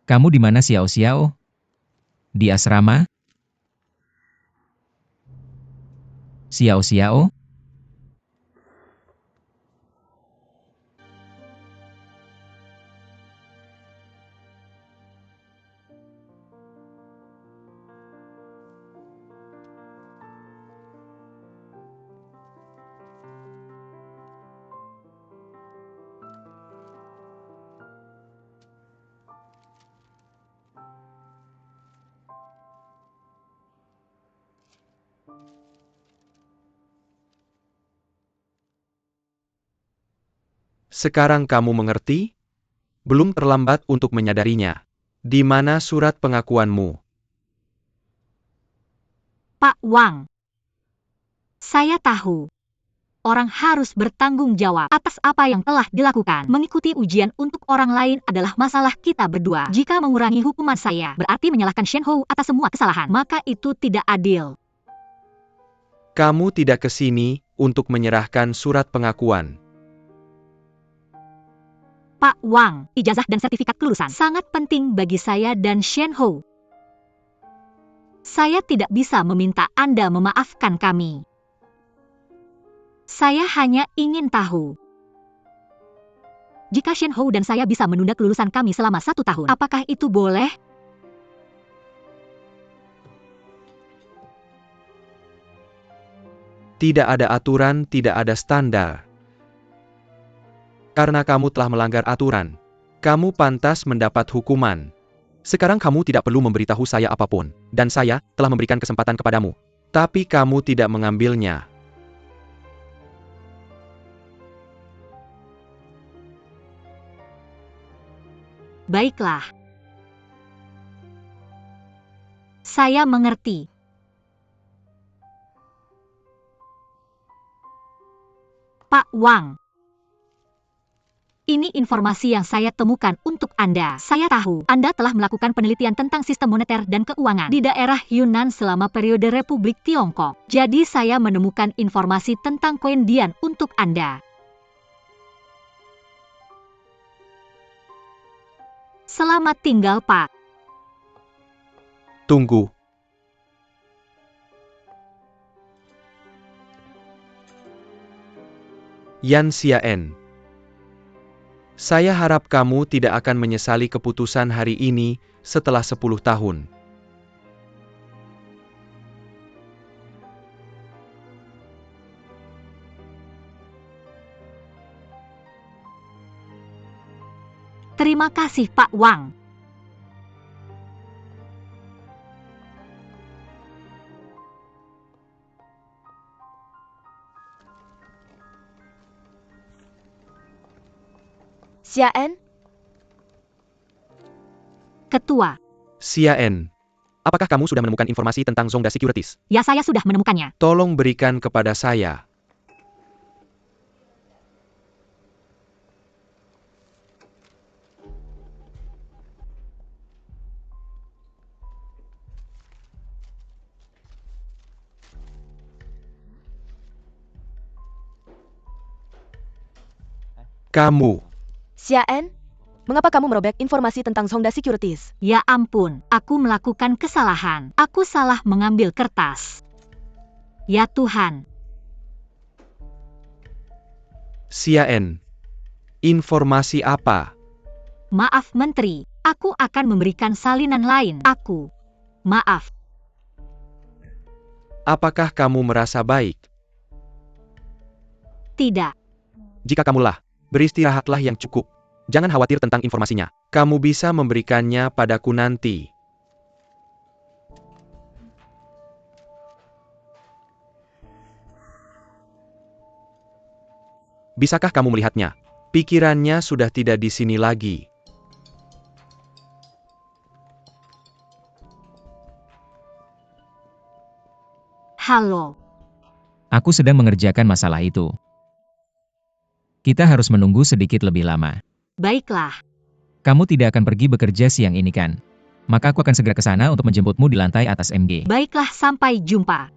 Kamu di mana Xiao Xiao? Di asrama? Xiao Xiao? Sekarang kamu mengerti? Belum terlambat untuk menyadarinya. Di mana surat pengakuanmu? Pak Wang. Saya tahu. Orang harus bertanggung jawab atas apa yang telah dilakukan. Mengikuti ujian untuk orang lain adalah masalah kita berdua. Jika mengurangi hukuman saya, berarti menyalahkan Shen Hou atas semua kesalahan. Maka itu tidak adil. Kamu tidak ke sini untuk menyerahkan surat pengakuan. Pak Wang, ijazah dan sertifikat kelulusan sangat penting bagi saya dan Shen Hou. Saya tidak bisa meminta Anda memaafkan kami. Saya hanya ingin tahu. Jika Shen Hou dan saya bisa menunda kelulusan kami selama 1 tahun, apakah itu boleh? Tidak ada aturan, tidak ada standar. Karena kamu telah melanggar aturan, kamu pantas mendapat hukuman. Sekarang kamu tidak perlu memberitahu saya apapun, dan saya telah memberikan kesempatan kepadamu. Tapi kamu tidak mengambilnya. Baiklah. Saya mengerti. Pak Wang. Ini informasi yang saya temukan untuk Anda. Saya tahu Anda telah melakukan penelitian tentang sistem moneter dan keuangan di daerah Yunnan selama periode Republik Tiongkok. Jadi saya menemukan informasi tentang koin Dian untuk Anda. Selamat tinggal, Pak. Tunggu. Yan Xiaen. Saya harap kamu tidak akan menyesali keputusan hari ini setelah 10 tahun. Terima kasih, Pak Wang. Xiaen, Ketua. Xiaen, apakah kamu sudah menemukan informasi tentang Zongda Securities? Ya, saya sudah menemukannya. Tolong berikan kepada saya. Kamu. Xiaen, mengapa kamu merobek informasi tentang Zongda Securities? Ya ampun, aku melakukan kesalahan. Aku salah mengambil kertas. Ya Tuhan. Xiaen. Informasi apa? Maaf Menteri, aku akan memberikan salinan lain. Maaf. Apakah kamu merasa baik? Tidak. Jika kamulah, beristirahatlah yang cukup. Jangan khawatir tentang informasinya. Kamu bisa memberikannya padaku nanti. Bisakah kamu melihatnya? Pikirannya sudah tidak di sini lagi. Halo. Aku sedang mengerjakan masalah itu. Kita harus menunggu sedikit lebih lama. Baiklah. Kamu tidak akan pergi bekerja siang ini kan? Maka aku akan segera ke sana untuk menjemputmu di lantai atas MG. Baiklah, sampai jumpa.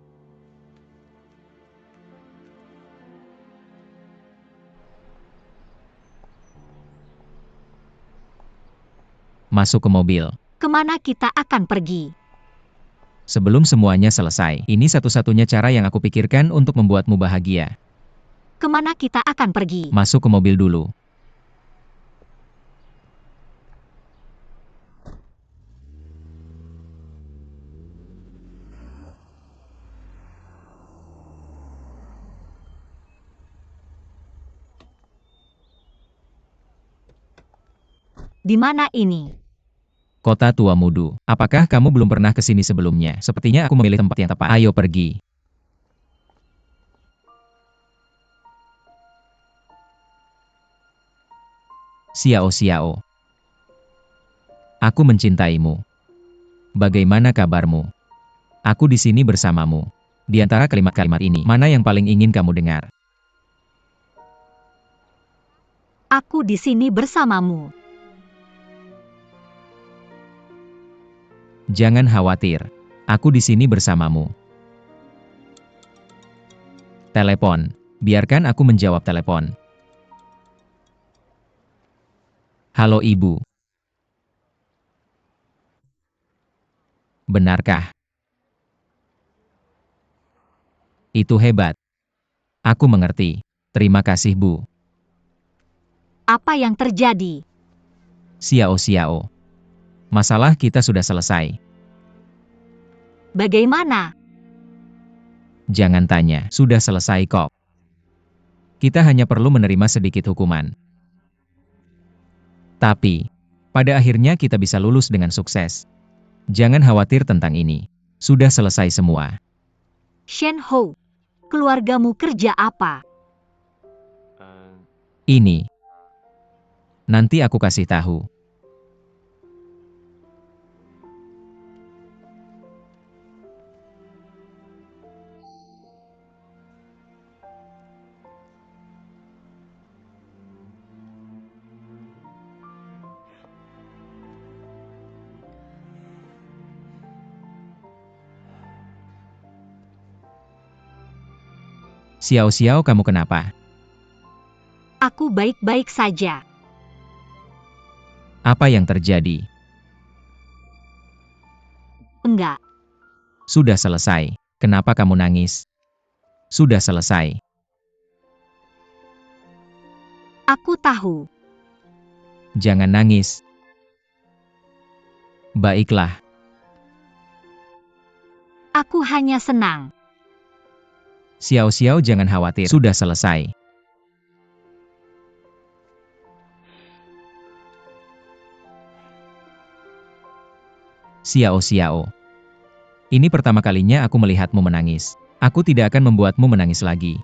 Masuk ke mobil. Kemana kita akan pergi? Sebelum semuanya selesai, ini satu-satunya cara yang aku pikirkan untuk membuatmu bahagia. Kemana kita akan pergi? Masuk ke mobil dulu. Di mana ini? Kota Tua Mudu. Apakah kamu belum pernah ke sini sebelumnya? Sepertinya aku memilih tempat yang tepat. Ayo pergi. Xiao Xiao. Aku mencintaimu. Bagaimana kabarmu? Aku di sini bersamamu. Di antara kalimat-kalimat ini, mana yang paling ingin kamu dengar? Aku di sini bersamamu. Jangan khawatir. Aku di sini bersamamu. Telepon. Biarkan aku menjawab telepon. Halo ibu. Benarkah? Itu hebat. Aku mengerti. Terima kasih bu. Apa yang terjadi? Xiao Xiao. Masalah kita sudah selesai. Bagaimana? Jangan tanya, sudah selesai kok. Kita hanya perlu menerima sedikit hukuman. Tapi, pada akhirnya kita bisa lulus dengan sukses. Jangan khawatir tentang ini. Sudah selesai semua. Shen Hou, keluargamu kerja apa? Ini. Nanti aku kasih tahu. Xiao Xiao, kamu kenapa? Aku baik-baik saja. Apa yang terjadi? Enggak, Sudah selesai. Kenapa kamu nangis? Sudah selesai. aku tahu. Jangan nangis. Baiklah. Aku hanya senang. Xiao Xiao, jangan khawatir. Sudah selesai. Xiao Xiao. Ini pertama kalinya aku melihatmu menangis. Aku tidak akan membuatmu menangis lagi.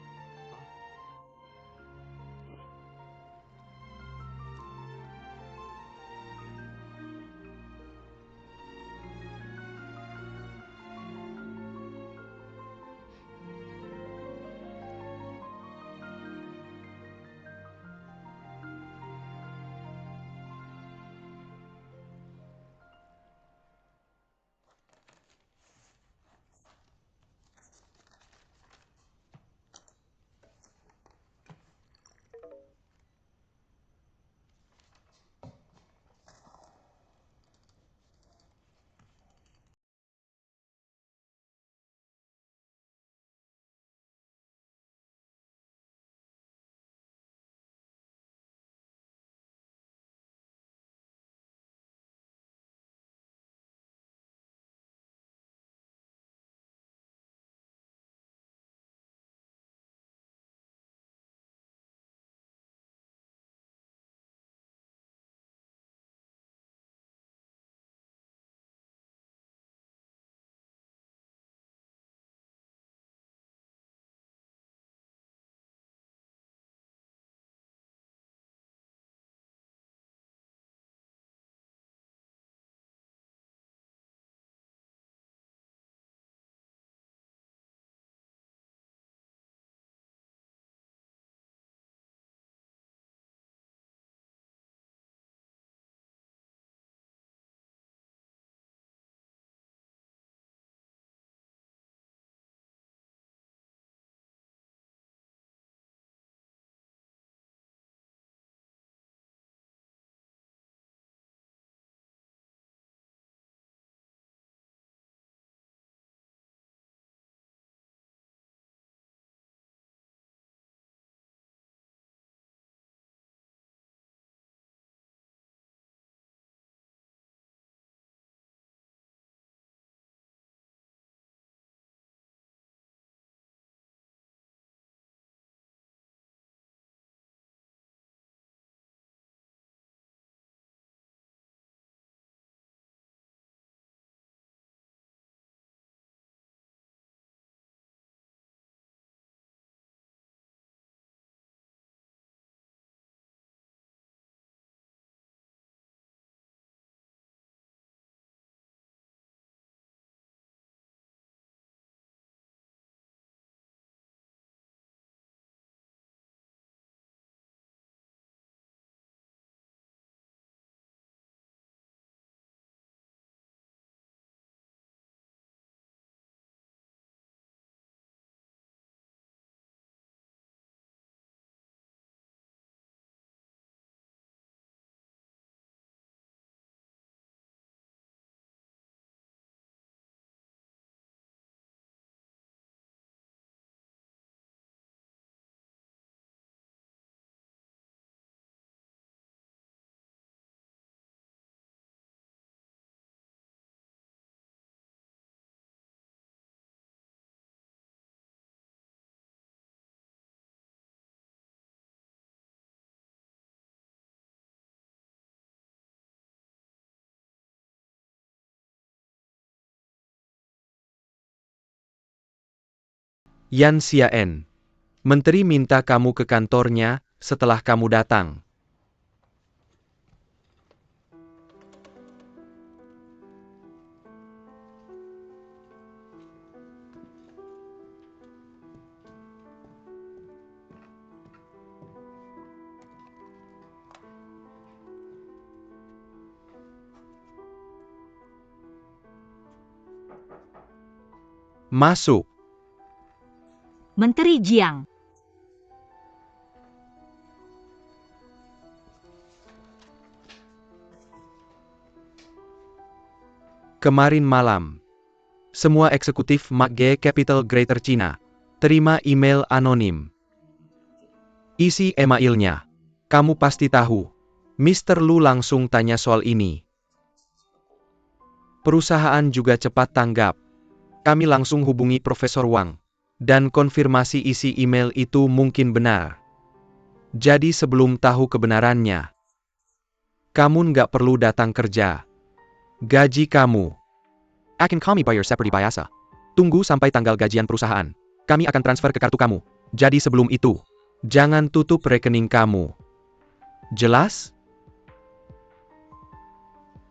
Yan Xiaen. Menteri minta kamu ke kantornya setelah kamu datang. Masuk. Menteri Jiang. Kemarin malam, semua eksekutif McG Capital Greater China terima email anonim. Isi emailnya, kamu pasti tahu. Mr. Lu langsung tanya soal ini. Perusahaan juga cepat tanggap. Kami langsung hubungi Profesor Wang dan konfirmasi isi email itu mungkin benar. Jadi sebelum tahu kebenarannya, kamu nggak perlu datang kerja. Gaji kamu akan kami bayar seperti biasa. Tunggu sampai tanggal gajian perusahaan. Kami akan transfer ke kartu kamu. Jadi sebelum itu, jangan tutup rekening kamu. Jelas?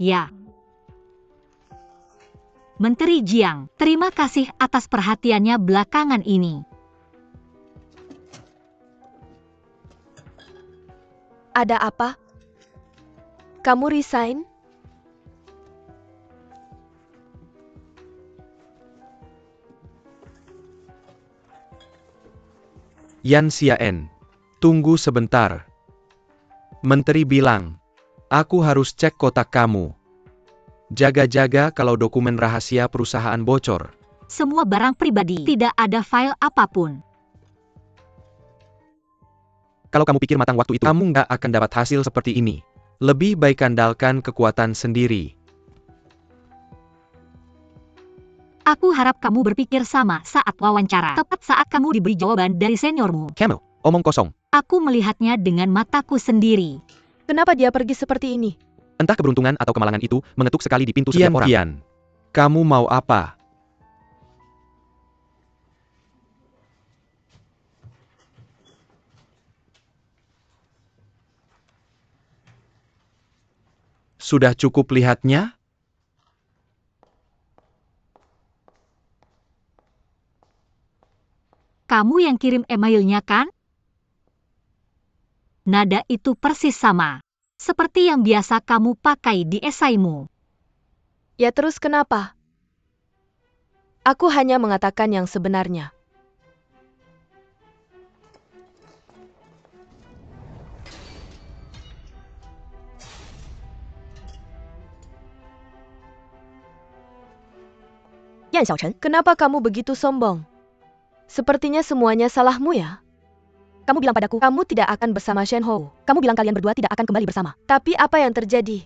Ya. Menteri Jiang, terima kasih atas perhatiannya belakangan ini. Ada apa? Kamu resign? Yan Xiaen, tunggu sebentar. Menteri bilang, aku harus cek kotak kamu. Jaga-jaga kalau dokumen rahasia perusahaan bocor. Semua barang pribadi, tidak ada file apapun. Kalau kamu pikir matang waktu itu, kamu nggak akan dapat hasil seperti ini. Lebih baik andalkan kekuatan sendiri. Aku harap kamu berpikir sama saat wawancara. Tepat saat kamu diberi jawaban dari seniormu. Camel, omong kosong. Aku melihatnya dengan mataku sendiri. Kenapa dia pergi seperti ini? Entah keberuntungan atau kemalangan itu mengetuk sekali di pintu setiap orang. Kian, kamu mau apa? Sudah cukup lihatnya? Kamu yang kirim emailnya kan? Nada itu persis sama. Seperti yang biasa kamu pakai di esaimu. Ya terus kenapa? Aku hanya mengatakan yang sebenarnya. Yan Xiaochen, kenapa kamu begitu sombong? Sepertinya semuanya salahmu ya? Kamu bilang padaku, kamu tidak akan bersama Shen Hou. Kamu bilang kalian berdua tidak akan kembali bersama. Tapi apa yang terjadi?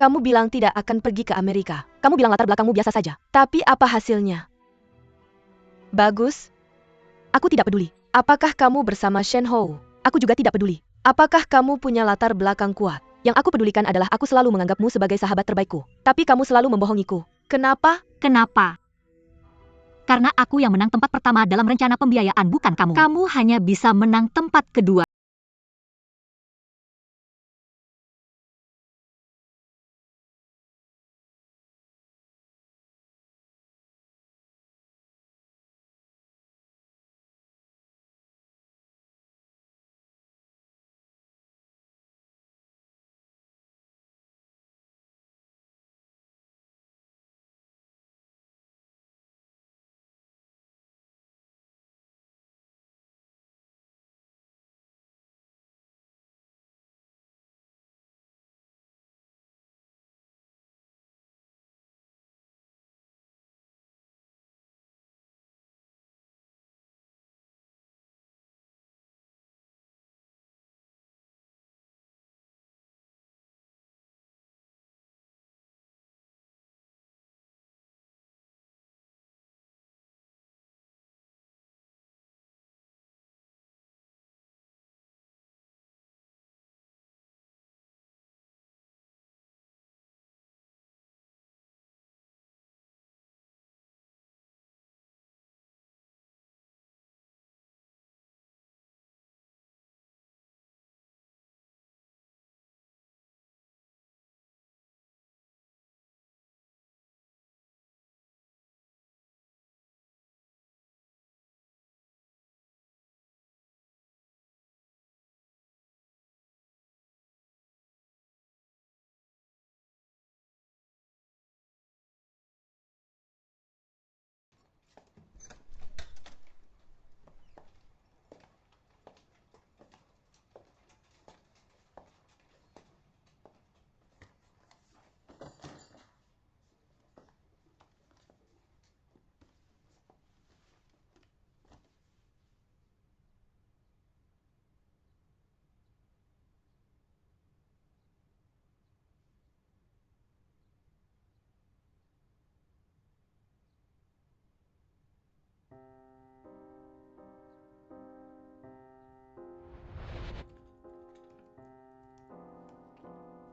Kamu bilang tidak akan pergi ke Amerika. Kamu bilang latar belakangmu biasa saja. Tapi apa hasilnya? Bagus. Aku tidak peduli. Apakah kamu bersama Shen Hou? Aku juga tidak peduli. Apakah kamu punya latar belakang kuat? Yang aku pedulikan adalah aku selalu menganggapmu sebagai sahabat terbaikku. Tapi kamu selalu membohongiku. Kenapa? Kenapa? Karena aku yang menang tempat pertama dalam rencana pembiayaan, bukan kamu. Kamu hanya bisa menang tempat kedua.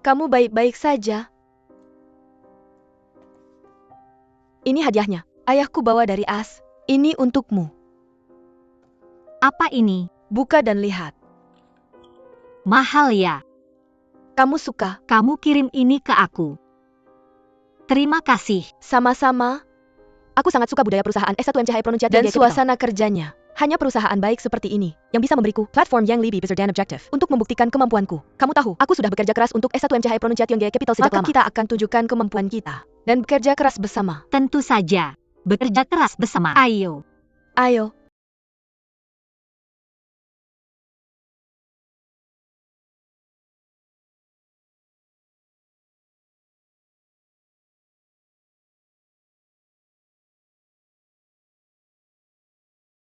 Kamu baik-baik saja? Ini hadiahnya. Ayahku bawa dari As. Ini untukmu. Apa ini? Buka dan lihat. Mahal ya. Kamu suka? Kamu kirim ini ke aku. Terima kasih. Sama-sama. Aku sangat suka budaya perusahaan S1MCH Pronunciation dan suasana kerjanya. Hanya perusahaan baik seperti ini yang bisa memberiku platform yang lebih besar dan objektif untuk membuktikan kemampuanku. Kamu tahu, aku sudah bekerja keras untuk S1MCH Pronunciation Capital sejak lama. Maka kita akan tunjukkan kemampuan kita dan bekerja keras bersama. Tentu saja. Bekerja keras bersama. Ayo. Ayo.